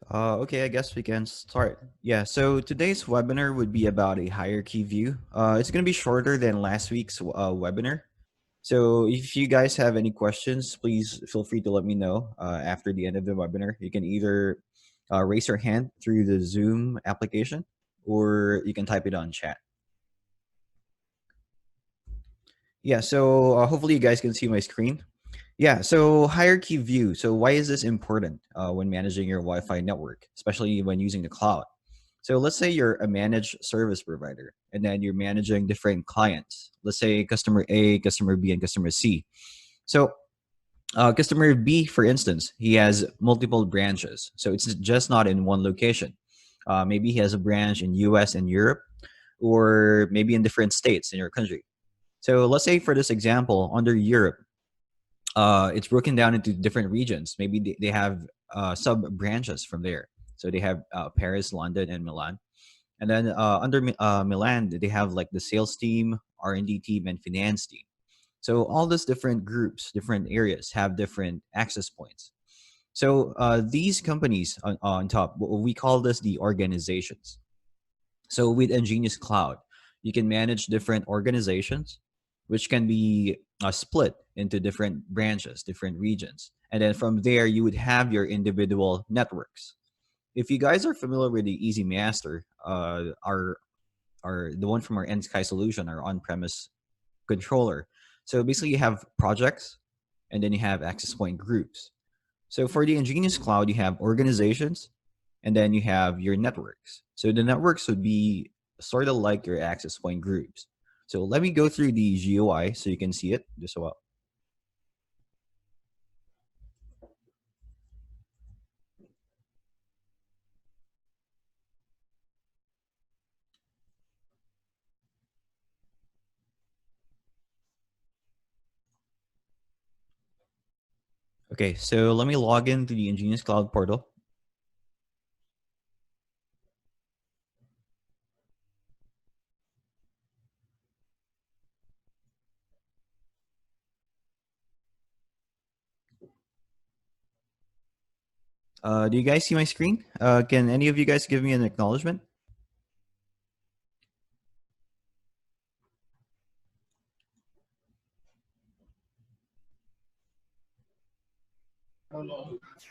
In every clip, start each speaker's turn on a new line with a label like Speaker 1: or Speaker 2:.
Speaker 1: Okay, I guess we can start. Yeah, so today's webinar would be about a hierarchy view. It's going to be shorter than last week's webinar. So if you guys have any questions, please feel free to let me know after the end of the webinar. You can either raise your hand through the Zoom application or you can type it on chat. Yeah, so hopefully you guys can see my screen. Yeah, so hierarchy view. So why is this important when managing your Wi-Fi network, especially when using the cloud? So let's say you're a managed service provider and then you're managing different clients. Let's say customer A, customer B, and customer C. So customer B, for instance, he has multiple branches. So it's just not in one location. Maybe he has a branch in US and Europe, or maybe in different states in your country. So let's say for this example, under Europe, it's broken down into different regions. Maybe they have sub branches from there. So they have Paris, London, and Milan. And then under Milan, they have like the sales team, R&D team, and finance team. So all these different groups, different areas have different access points. So these companies on top, we call this the organizations. So with EnGenius Cloud, you can manage different organizations, which can be split into different branches, different regions. And then from there, you would have your individual networks. If you guys are familiar with the Easy Master, our the one from our NSky solution, our on-premise controller. So basically, you have projects, and then you have access point groups. So for the EnGenius Cloud, you have organizations, and then you have your networks. So the networks would be sort of like your access point groups. So let me go through the GUI so you can see it just well. Okay, so let me log into the EnGenius Cloud portal. Do you guys see my screen? Can any of you guys give me an acknowledgement?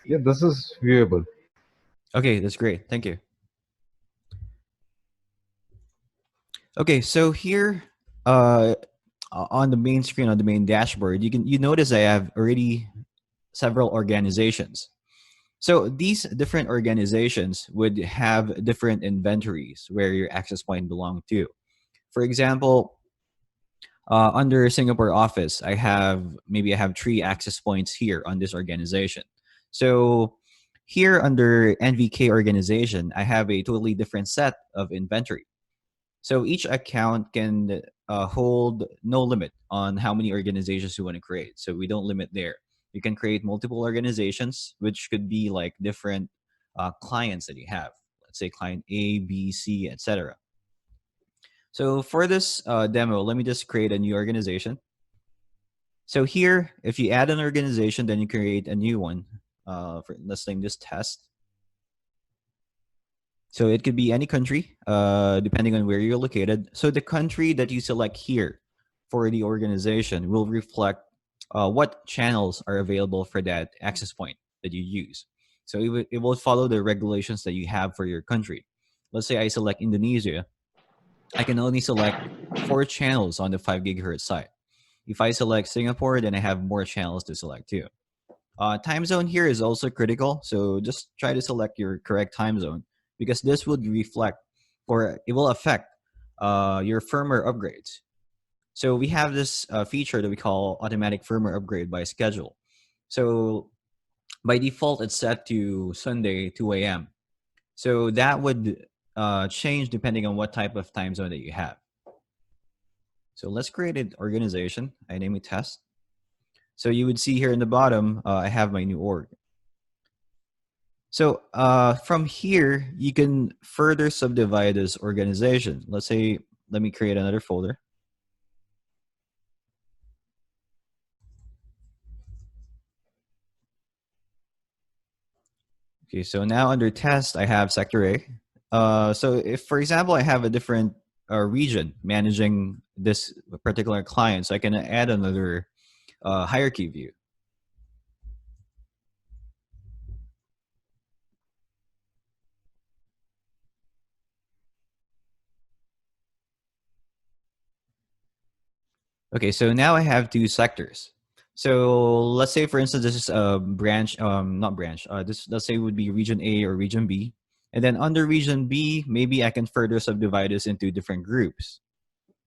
Speaker 2: Yeah, this is viewable.
Speaker 1: Okay, that's great. Thank you. Okay, so here on the main screen, on the main dashboard, you notice I have already several organizations. So these different organizations would have different inventories where your access point belong to. For example, under Singapore office, I have three access points here on this organization. So here under NVK organization, I have a totally different set of inventory. So each account can hold no limit on how many organizations you want to create. So we don't limit there. You can create multiple organizations, which could be like different clients that you have. Let's say client A, B, C, etc. So for this demo, let me just create a new organization. So here, if you add an organization, then you create a new one. Let's name this test. So it could be any country, depending on where you're located. So the country that you select here for the organization will reflect what channels are available for that access point that you use. So it will follow the regulations that you have for your country. Let's say I select Indonesia. I can only select 4 channels on the 5 GHz side. If I select Singapore, then I have more channels to select too. Time zone here is also critical, so just try to select your correct time zone because this would reflect or it will affect your firmware upgrades. So we have this feature that we call automatic firmware upgrade by schedule. So by default, it's set to Sunday 2 a.m. So that would change depending on what type of time zone that you have. So let's create an organization. I name it test. So you would see here in the bottom, I have my new org. So from here, you can further subdivide this organization. Let's say, let me create another folder. Okay, so now under test, I have sector A. So if, for example, I have a different region managing this particular client, so I can add another hierarchy view. Okay, so now I have two sectors. So let's say, for instance, this is a branch, not branch. This, let's say, would be region A or region B, and then under region B, maybe I can further subdivide this into different groups.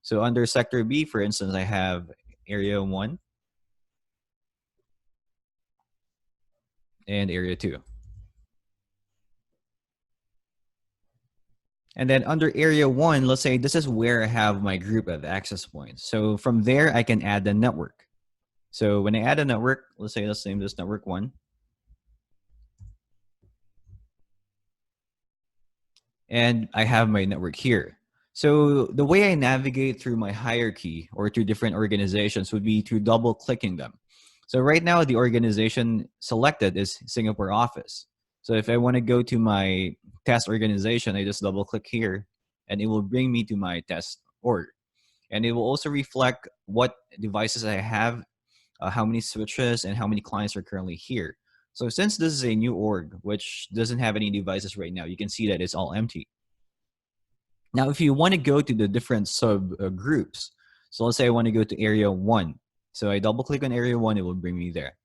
Speaker 1: So under sector B, for instance, I have area 1 and area 2. And then under area 1, let's say this is where I have my group of access points. So from there, I can add the network. So when I add a network, let's name this network 1. And I have my network here. So the way I navigate through my hierarchy or through different organizations would be through double clicking them. So right now, the organization selected is Singapore office. So if I want to go to my test organization, I just double click here and it will bring me to my test org. And it will also reflect what devices I have, how many switches, and how many clients are currently here. So since this is a new org, which doesn't have any devices right now, you can see that it's all empty. Now, if you want to go to the different sub groups, so let's say I want to go to area 1. So I double click on area 1, it will bring me there.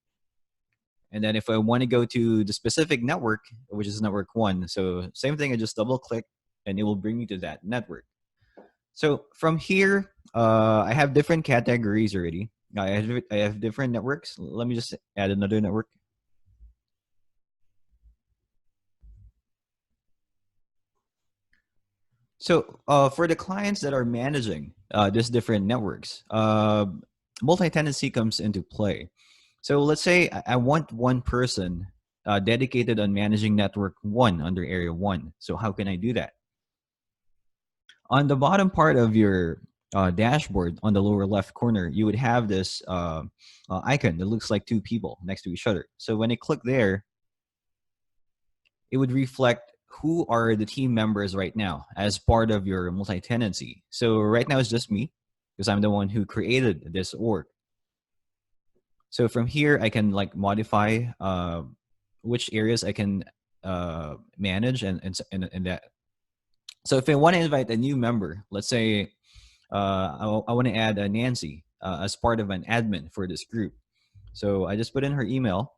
Speaker 1: And then if I want to go to the specific network, which is network 1, so same thing, I just double click and it will bring me to that network. So from here, I have different categories already. I have different networks. Let me just add another network. So for the clients that are managing these different networks, multi-tenancy comes into play. So let's say I want one person dedicated on managing network 1 under area 1. So how can I do that? On the bottom part of your dashboard on the lower left corner, you would have this icon that looks like two people next to each other. So when I click there, it would reflect who are the team members right now as part of your multi-tenancy. So right now it's just me because I'm the one who created this org. So from here, I can like modify which areas I can manage and that. So if I want to invite a new member, let's say I want to add a Nancy as part of an admin for this group. So I just put in her email.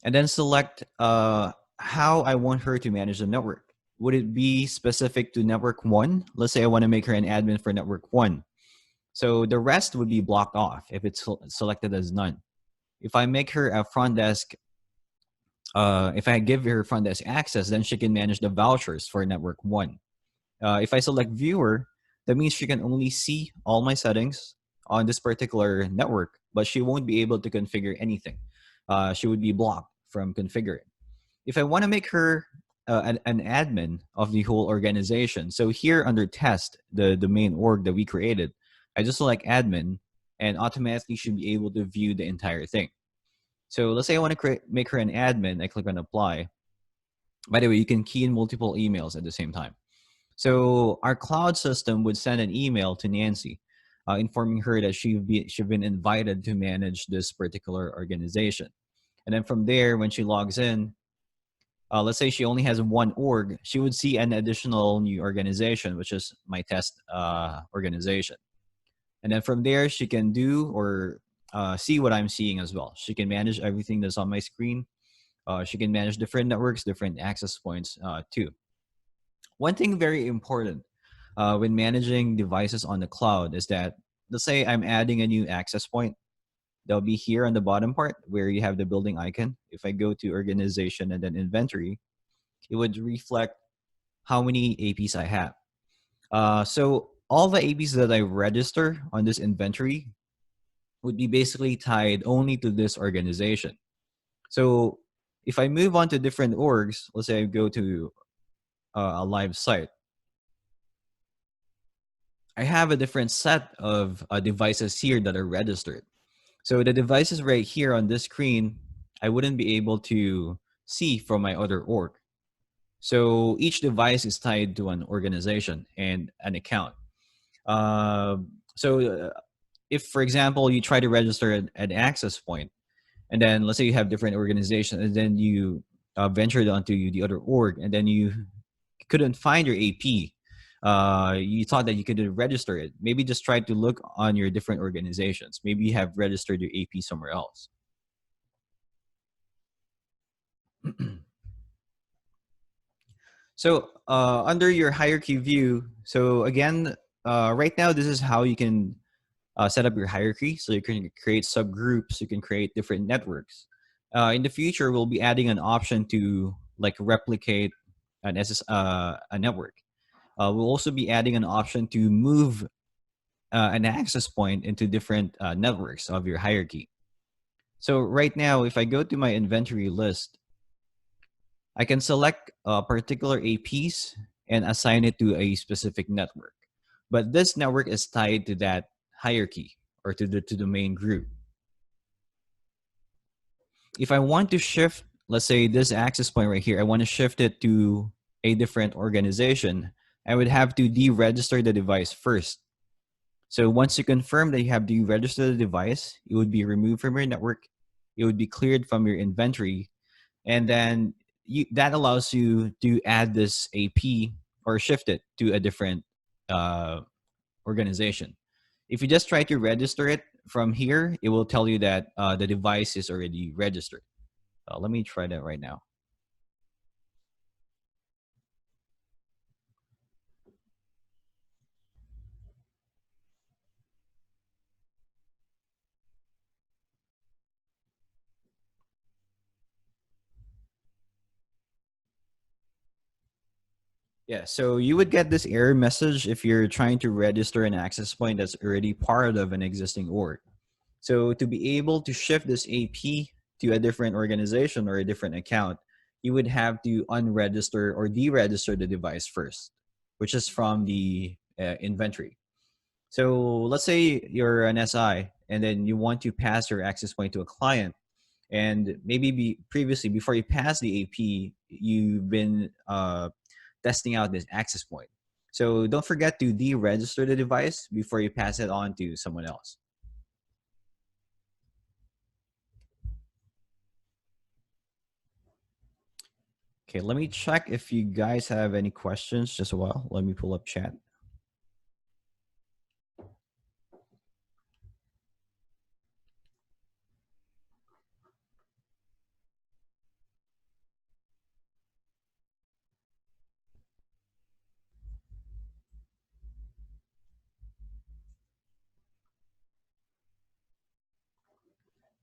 Speaker 1: And then select how I want her to manage the network. Would it be specific to network 1? Let's say I want to make her an admin for network 1. So the rest would be blocked off if it's selected as none. If I make her a front desk, if I give her front desk access, then she can manage the vouchers for network 1. If I select viewer, that means she can only see all my settings on this particular network, but she won't be able to configure anything. She would be blocked from configuring. If I want to make her an admin of the whole organization, so here under test, the main org that we created, I just select admin and automatically should be able to view the entire thing. So let's say I want to make her an admin, I click on apply. By the way, you can key in multiple emails at the same time. So our cloud system would send an email to Nancy, informing her that she'd been invited to manage this particular organization. And then from there, when she logs in, let's say she only has one org, she would see an additional new organization, which is my test organization. And then from there, she can do or see what I'm seeing as well. She can manage everything that's on my screen. She can manage different networks, different access points too. One thing very important when managing devices on the cloud is that, let's say I'm adding a new access point. They'll be here on the bottom part where you have the building icon. If I go to organization and then inventory, it would reflect how many APs I have. So all the APs that I register on this inventory would be basically tied only to this organization. So if I move on to different orgs, let's say I go to a live site, I have a different set of devices here that are registered. So the devices right here on this screen, I wouldn't be able to see from my other org. So each device is tied to an organization and an account. Uh, so if, for example, you try to register an access point, and then let's say you have different organizations, and then you ventured onto the other org, and then you couldn't find your AP. You thought that you could register it. Maybe just try to look on your different organizations. Maybe you have registered your AP somewhere else. So under your hierarchy view, so again, right now, this is how you can set up your hierarchy. So you can create subgroups, you can create different networks. In the future, we'll be adding an option to like replicate a network. We'll also be adding an option to move an access point into different networks of your hierarchy. So right now, if I go to my inventory list, I can select particular APs and assign it to a specific network. But this network is tied to that hierarchy or to the main group. If I want to shift, let's say this access point right here, I want to shift it to a different organization, I would have to deregister the device first. So once you confirm that you have deregistered the device, it would be removed from your network. It would be cleared from your inventory. And then that allows you to add this AP or shift it to a different organization. If you just try to register it from here, it will tell you that the device is already registered. Let me try that right now. Yeah, so you would get this error message if you're trying to register an access point that's already part of an existing org. So to be able to shift this AP to a different organization or a different account, you would have to unregister or deregister the device first, which is from the inventory. So let's say you're an SI and then you want to pass your access point to a client, and maybe previously before you pass the AP, you've been testing out this access point. So don't forget to deregister the device before you pass it on to someone else. Okay, let me check if you guys have any questions. Just a while. Let me pull up chat.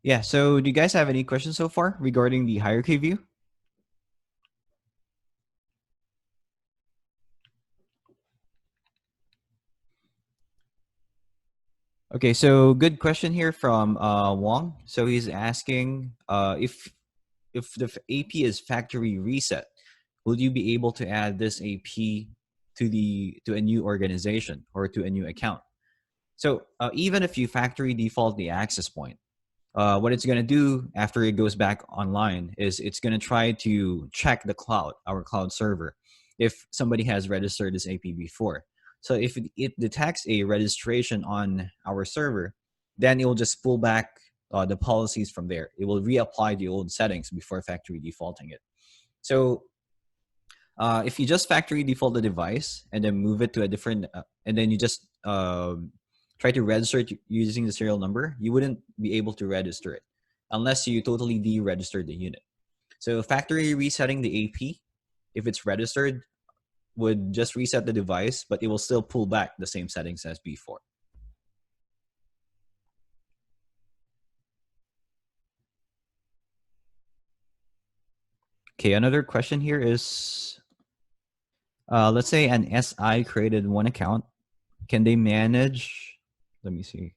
Speaker 1: Yeah, so do you guys have any questions so far regarding the hierarchy view? Okay, so good question here from Wong. So he's asking if the AP is factory reset, will you be able to add this AP to a new organization or to a new account? So even if you factory default the access point, what it's going to do after it goes back online is it's going to try to check the cloud, our cloud server, if somebody has registered this AP before. So if it detects a registration on our server, then it will just pull back the policies from there. It will reapply the old settings before factory defaulting it. So if you just factory default the device and then move it to a different, and then you just try to register it using the serial number, you wouldn't be able to register it unless you totally deregister the unit. So factory resetting the AP, if it's registered, would just reset the device, but it will still pull back the same settings as before. Okay, another question here is, let's say an SI created one account. Can they manage, let me see.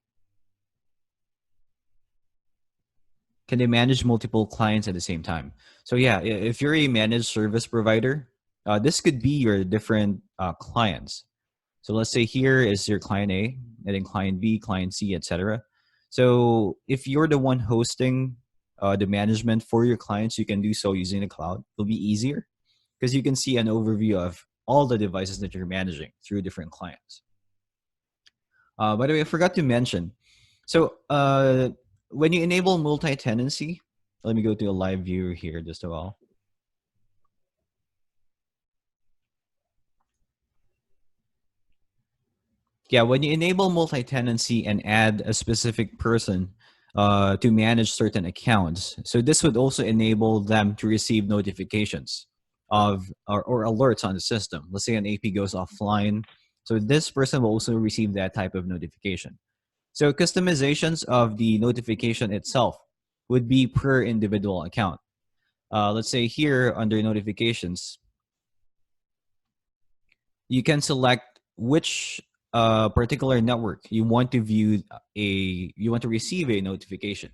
Speaker 1: Can they manage multiple clients at the same time? So yeah, if you're a managed service provider, this could be your different clients. So let's say here is your client A, and then client B, client C, etc. So if you're the one hosting the management for your clients, you can do so using the cloud. It'll be easier because you can see an overview of all the devices that you're managing through different clients. By the way, I forgot to mention. So when you enable multi-tenancy, let me go to a live view here just a while. Yeah, when you enable multi-tenancy and add a specific person to manage certain accounts, so this would also enable them to receive notifications of or alerts on the system. Let's say an AP goes offline, so this person will also receive that type of notification. So customizations of the notification itself would be per individual account. Let's say here under notifications, you can select which particular network you want to receive a notification.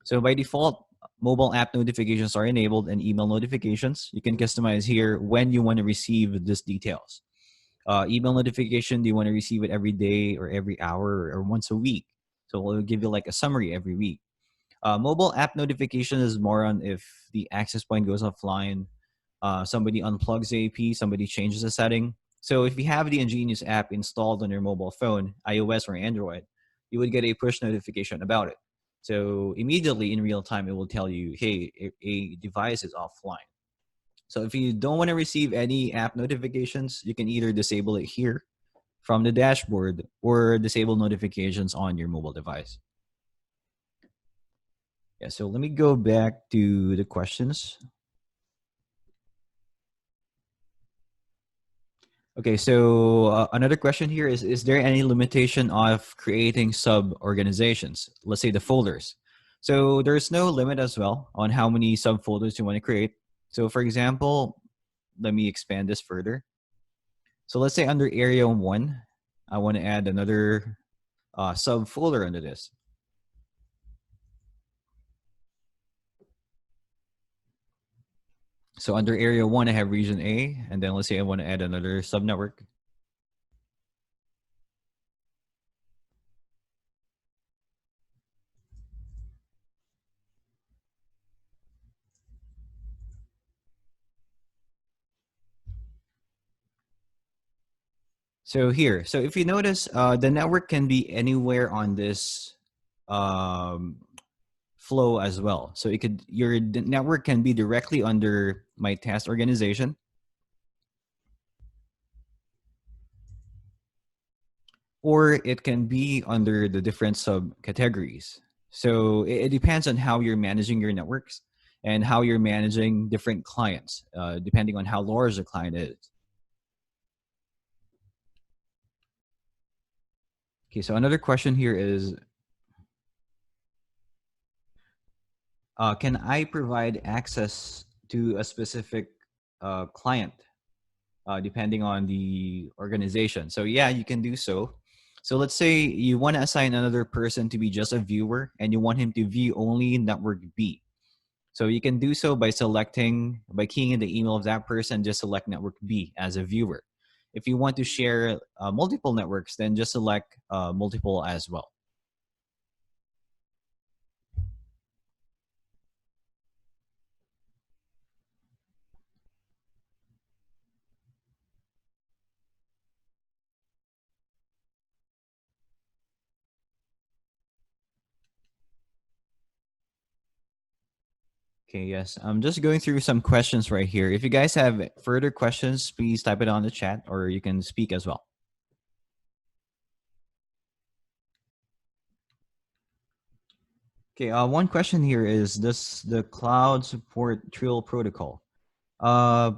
Speaker 1: So by default, mobile app notifications are enabled and email notifications. You can customize here when you want to receive these details. Email notification, do you want to receive it every day or every hour or once a week? So we'll give you like a summary every week. Mobile app notification is more on if the access point goes offline, somebody unplugs the AP, somebody changes a setting. So if you have the EnGenius app installed on your mobile phone, iOS or Android, you would get a push notification about it. So immediately in real time, it will tell you, hey, a device is offline. So if you don't want to receive any app notifications, you can either disable it here from the dashboard or disable notifications on your mobile device. Yeah, so let me go back to the questions. Okay, so another question here is there any limitation of creating sub-organizations, let's say the folders? So there's no limit as well on how many subfolders you want to create. So for example, let me expand this further. So let's say under area 1, I want to add another subfolder under this. So under area 1, I have region A, and then let's say I want to add another subnetwork. So here, so if you notice, the network can be anywhere on this um, flow as well. So it could your network can be directly under my task organization, or it can be under the different subcategories. So it depends on how you're managing your networks and how you're managing different clients, depending on how large the client is. Okay, so another question here is, can I provide access to a specific client depending on the organization? So yeah, you can do so. So let's say you want to assign another person to be just a viewer and you want him to view only network B. So you can do so by keying in the email of that person, just select network B as a viewer. If you want to share multiple networks, then just select multiple as well. Okay, yes. I'm just going through some questions right here. If you guys have further questions, please type it on the chat or you can speak as well. Okay, one question here is, does the cloud support Trill protocol? Uh,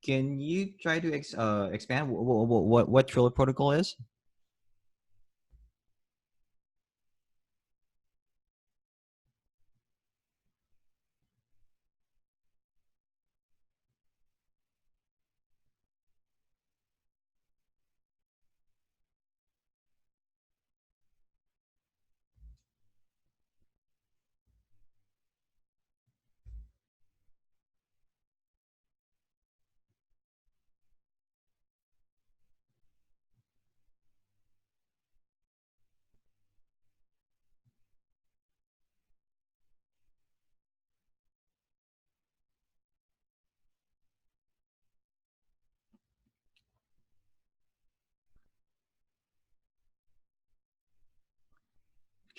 Speaker 1: can you try to expand what Trill protocol is?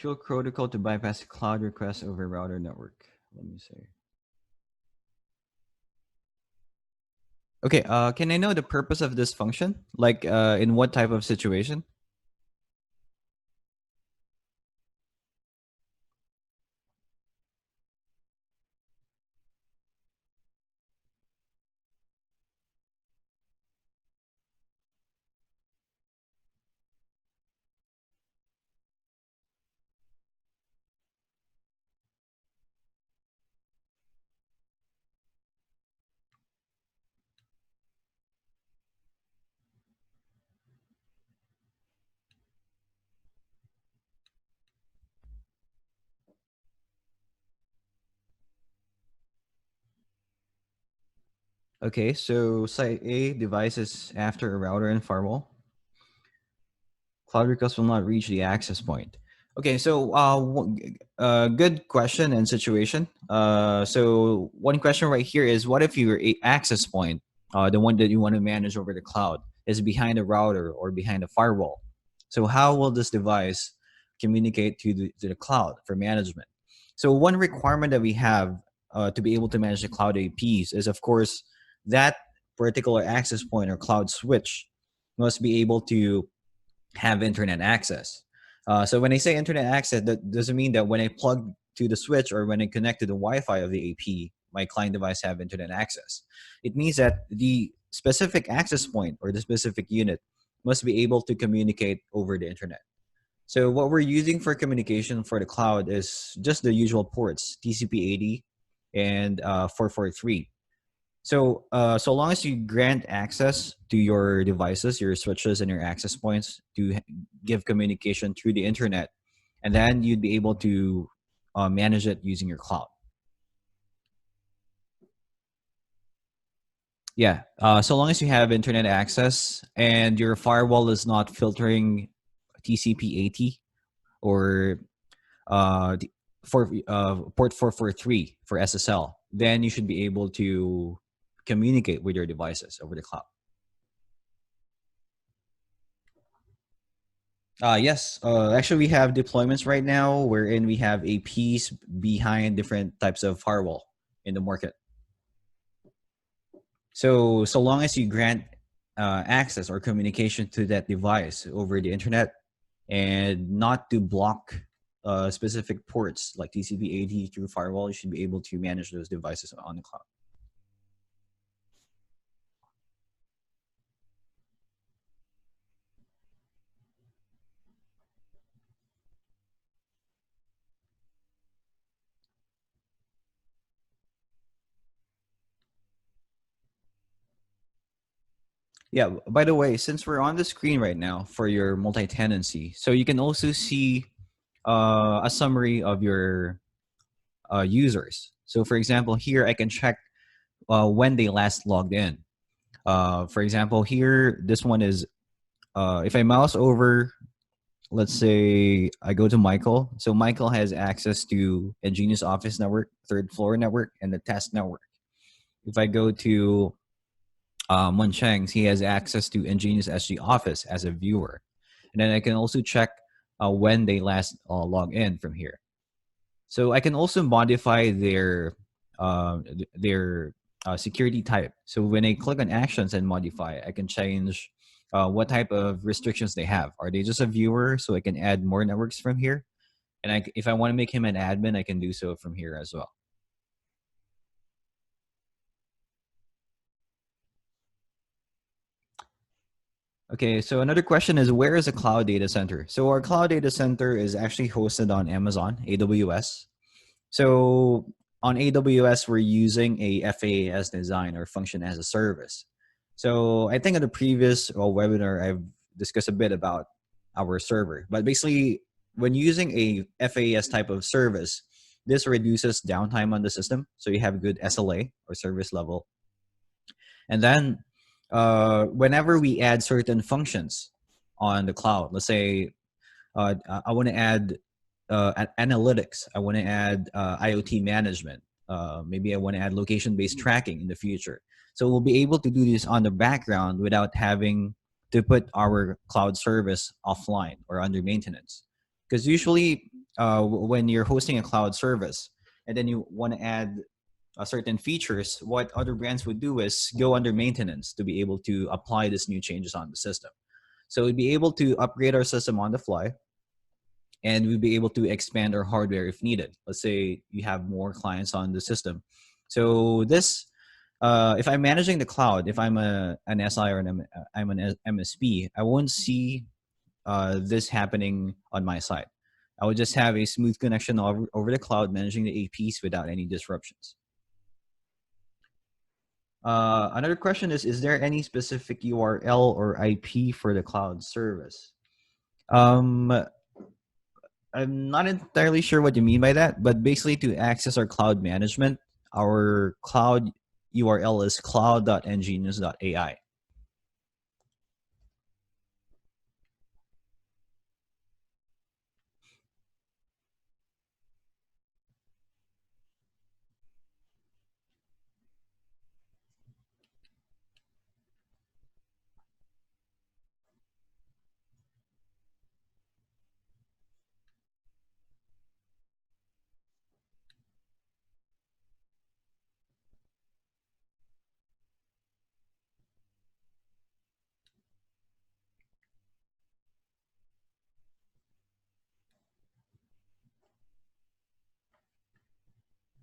Speaker 1: Dual protocol to bypass cloud requests over router network. Let me see. Okay, can I know the purpose of this function? Like, in what type of situation? Okay, so site A devices after a router and firewall. Cloud requests will not reach the access point. Okay, so good question and situation. So one question right here is, what if your access point, the one that you want to manage over the cloud, is behind a router or behind a firewall? So how will this device communicate to the cloud for management? So one requirement that we have to be able to manage the cloud APs is, of course, that particular access point or cloud switch must be able to have internet access. So when I say internet access, that doesn't mean that when I plug to the switch or when I connect to the Wi-Fi of the AP, my client device have internet access. It means that the specific access point or the specific unit must be able to communicate over the internet. So what we're using for communication for the cloud is just the usual ports, TCP/80 and 443. So, so long as you grant access to your devices, your switches, and your access points to give communication through the internet, and then you'd be able to manage it using your cloud. Yeah. So long as you have internet access and your firewall is not filtering TCP/80 or for port 443 for SSL, then you should be able to communicate with your devices over the cloud. Yes. Actually, we have deployments right now wherein we have APs behind different types of firewall in the market. So long as you grant access or communication to that device over the internet and not to block specific ports like TCP/80 through firewall, you should be able to manage those devices on the cloud. Yeah. By the way, since we're on the screen right now for your multi-tenancy, so you can also see a summary of your users. So for example, here I can check when they last logged in. For example, here, this one is, if I mouse over, let's say I go to Michael. So Michael has access to EnGenius Office Network, third floor network, and the test network. If I go to Munchang's, he has access to EnGenius SG Office as a viewer. And then I can also check when they last log in from here. So I can also modify their security type. So when I click on actions and modify, I can change what type of restrictions they have. Are they just a viewer? So I can add more networks from here. And if I want to make him an admin, I can do so from here as well. Okay, so another question is, where is a cloud data center? So our cloud data center is actually hosted on Amazon, AWS. So on AWS, we're using a FaaS design or function as a service. So I think in the previous webinar, I've discussed a bit about our server. But basically, when using a FaaS type of service, this reduces downtime on the system. So you have good SLA or service level. And then whenever we add certain functions on the cloud, let's say I want to add analytics. I want to add IoT management. Maybe I want to add location-based tracking in the future. So we'll be able to do this on the background without having to put our cloud service offline or under maintenance. Because usually when you're hosting a cloud service, and then you want to add certain features, what other brands would do is go under maintenance to be able to apply these new changes on the system. So we'd be able to upgrade our system on the fly, and we'd be able to expand our hardware if needed. Let's say you have more clients on the system. So this, if I'm managing the cloud, if I'm an SI or I'm an MSP, I won't see this happening on my side. I would just have a smooth connection over the cloud, managing the APs without any disruptions. Another question is there any specific URL or IP for the cloud service? Um, I'm not entirely sure what you mean by that, but basically to access our cloud management, our cloud URL is cloud.engenius.ai.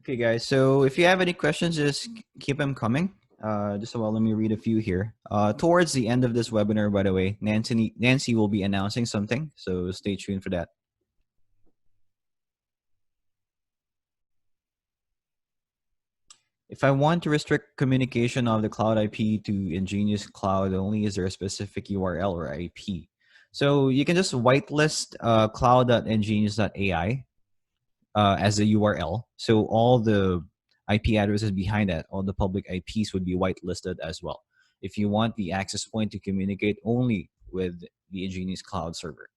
Speaker 1: Okay, guys. So if you have any questions, just keep them coming. Just a while, let me read a few here. Towards the end of this webinar, by the way, Nancy will be announcing something, so stay tuned for that. If I want to restrict communication of the cloud IP to EnGenius Cloud only, is there a specific URL or IP? So you can just whitelist cloud.engenius.ai as a URL. So all the IP addresses behind that, all the public IPs would be whitelisted as well. If you want the access point to communicate only with the EnGenius Cloud server.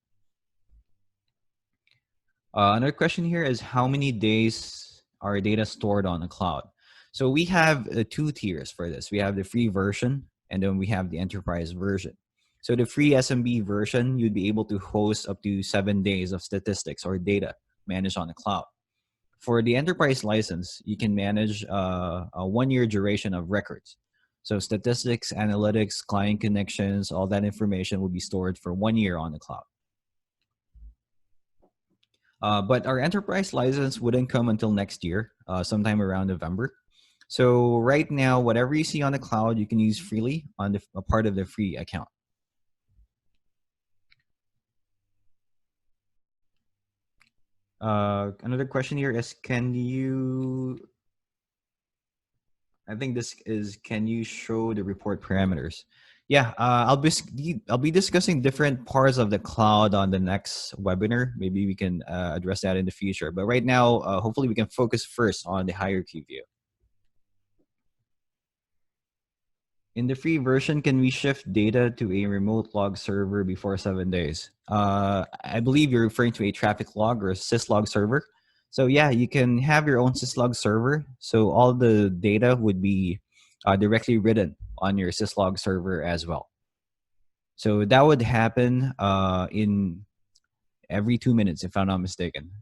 Speaker 1: Another question here is how many days are data stored on the cloud? So we have two tiers for this. We have the free version, and then we have the enterprise version. So the free SMB version, you'd be able to host up to 7 days of statistics or data managed on the cloud. For the enterprise license, you can manage a 1-year duration of records. So statistics, analytics, client connections, all that information will be stored for 1 year on the cloud. But our enterprise license wouldn't come until next year, sometime around November. So right now, whatever you see on the cloud, you can use freely on a part of the free account. Another question here is, I think this is, can you show the report parameters? Yeah, I'll be discussing different parts of the cloud on the next webinar. Maybe we can address that in the future. But right now, hopefully we can focus first on the hierarchy view. In the free version, can we shift data to a remote log server before 7 days? I believe you're referring to a traffic log or a syslog server. So yeah, you can have your own syslog server. So all the data would be directly written on your syslog server as well. So that would happen in every 2 minutes, if I'm not mistaken.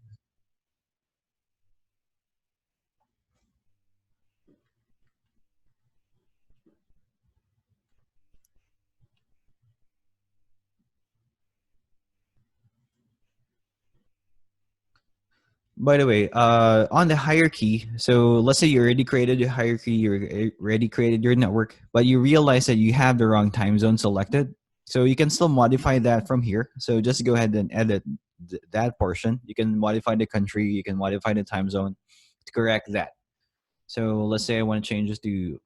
Speaker 1: By the way, on the hierarchy, so let's say you already created your hierarchy, you already created your network, but you realize that you have the wrong time zone selected. So you can still modify that from here. So just go ahead and edit that portion. You can modify the country, you can modify the time zone to correct that. So let's say I want to change this to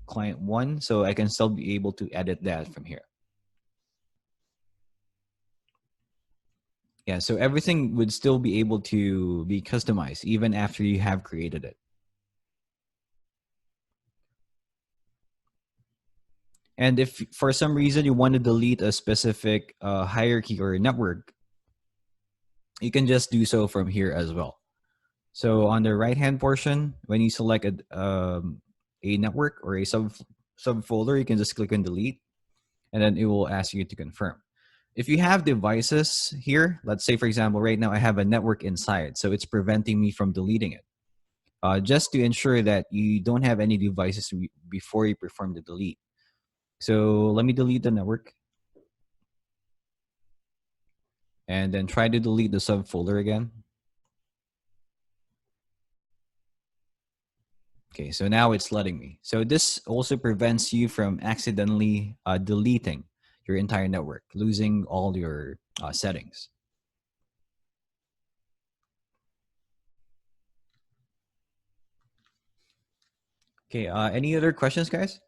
Speaker 1: client 1, so I can still be able to edit that from here. Yeah, so everything would still be able to be customized even after you have created it. And if for some reason you want to delete a specific hierarchy or network, you can just do so from here as well. So on the right-hand portion, when you select a network or a subfolder, you can just click on delete, and then it will ask you to confirm. If you have devices here, let's say, for example, right now I have a network inside, so it's preventing me from deleting it. Just to ensure that you don't have any devices before you perform the delete. So let me delete the network. And then try to delete the subfolder again. Okay, so now it's letting me. So this also prevents you from accidentally deleting your entire network, losing all your settings. Okay, any other questions, guys?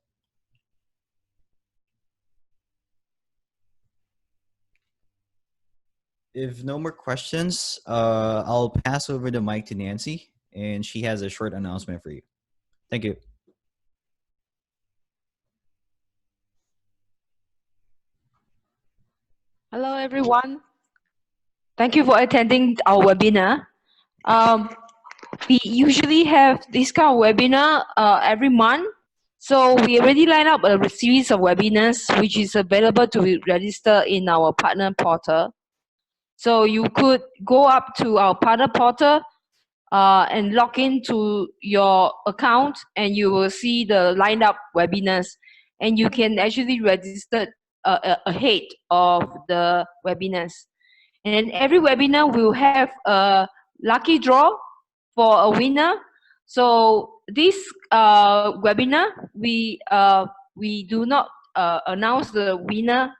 Speaker 1: If no more questions, I'll pass over the mic to Nancy, and she has a short announcement for you. Thank you.
Speaker 3: Hello, everyone. Thank you for attending our webinar. We usually have this kind of webinar every month. So we already lined up a series of webinars, which is available to register in our partner portal. So you could go up to our partner portal and log into your account, and you will see the lined up webinars. And you can actually register ahead of the webinars. And every webinar will have a lucky draw for a winner. So this webinar, we do not announce the winner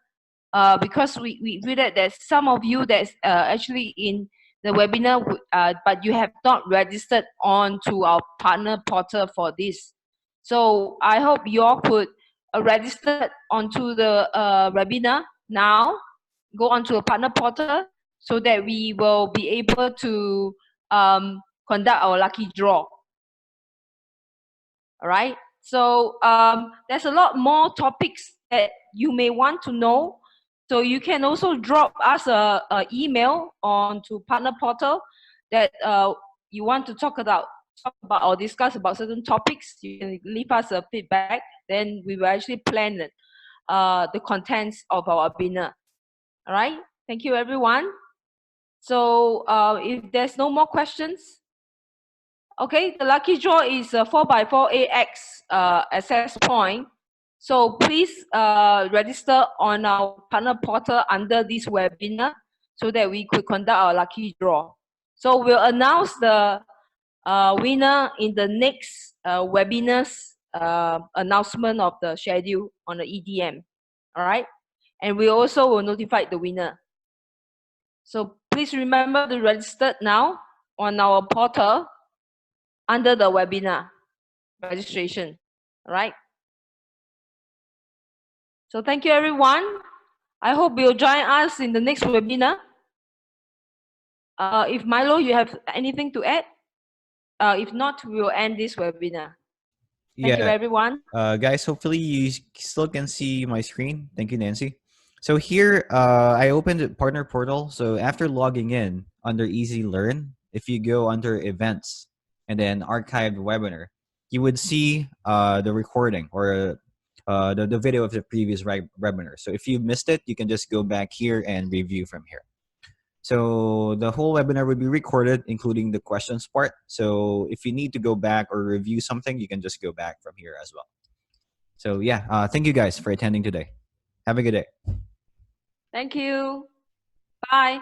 Speaker 3: because we feel that there's some of you that's actually in the webinar, but you have not registered on to our partner portal for this. So I hope you all could register onto the webinar now. Go onto a partner portal so that we will be able to conduct our lucky draw. All right. So there's a lot more topics that you may want to know. So you can also drop us a email onto partner portal that you want to talk about or discuss about certain topics. You can leave us a feedback. Then we will actually plan the contents of our webinar. All right. Thank you, everyone. So if there's no more questions, okay, the lucky draw is a 4x4 AX access point. So please register on our partner portal under this webinar so that we could conduct our lucky draw. So we'll announce the winner in the next webinar's announcement of the schedule on the EDM. All right. And we also will notify the winner. So please remember to register now on our portal under the webinar registration. All right. So thank you, everyone. I hope you'll join us in the next webinar. If Milo, you have anything to add? If not, we will end this webinar. Thank you, everyone.
Speaker 1: Guys, hopefully you still can see my screen. Thank you, Nancy. So here, I opened the partner portal. So after logging in under Easy Learn, if you go under events and then archived webinar, you would see the recording or the video of the previous webinar. So if you missed it, you can just go back here and review from here. So the whole webinar will be recorded, including the questions part. So if you need to go back or review something, you can just go back from here as well. So yeah, thank you guys for attending today. Have a good day.
Speaker 3: Thank you. Bye.